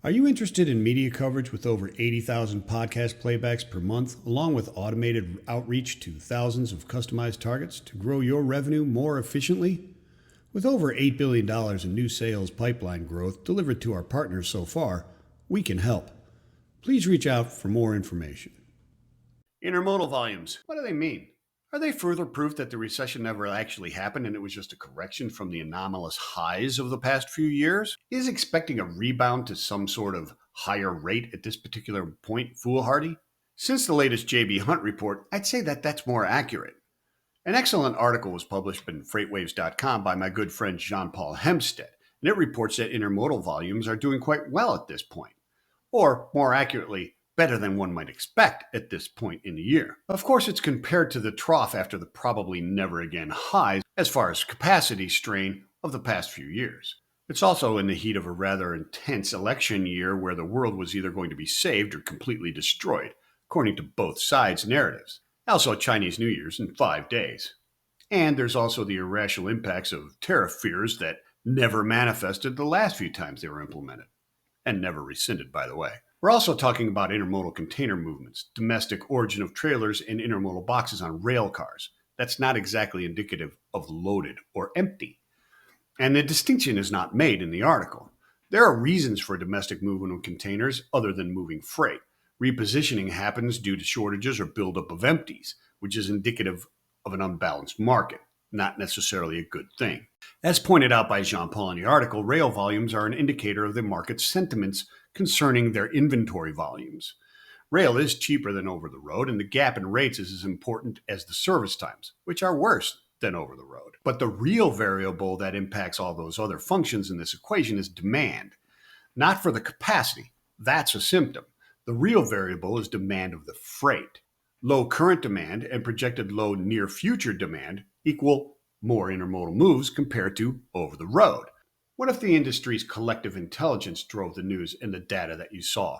Are you interested in media coverage with over 80,000 podcast playbacks per month, along with automated outreach to thousands of customized targets to grow your revenue more efficiently? With over $8 billion in new sales pipeline growth delivered to our partners so far, we can help. Please reach out for more information. Intermodal volumes. What do they mean? Are they further proof that the recession never actually happened and it was just a correction from the anomalous highs of the past few years? Is expecting a rebound to some sort of higher rate at this particular point foolhardy? Since the latest JB Hunt report, I'd say that that's more accurate. An excellent article was published in freightwaves.com by my good friend Jean-Paul Hempstead, and it reports that intermodal volumes are doing quite well at this point. Or, more accurately, better than one might expect at this point in the year. Of course, it's compared to the trough after the probably never again highs as far as capacity strain of the past few years. It's also in the heat of a rather intense election year where the world was either going to be saved or completely destroyed, according to both sides' narratives. Also, Chinese New Year's in 5 days. And there's also the irrational impacts of tariff fears that never manifested the last few times they were implemented. And never rescinded, by the way. We're also talking about intermodal container movements, domestic origin of trailers and intermodal boxes on rail cars. That's not exactly indicative of loaded or empty. And the distinction is not made in the article. There are reasons for domestic movement of containers other than moving freight. Repositioning happens due to shortages or buildup of empties, which is indicative of an unbalanced market, not necessarily a good thing. As pointed out by Jean-Paul in the article, rail volumes are an indicator of the market's sentiments concerning their inventory volumes. Rail is cheaper than over the road, and the gap in rates is as important as the service times, which are worse than over the road. But the real variable that impacts all those other functions in this equation is demand. Not for the capacity, that's a symptom. The real variable is demand of the freight. Low current demand and projected low near future demand equal more intermodal moves compared to over the road. What if the industry's collective intelligence drove the news and the data that you saw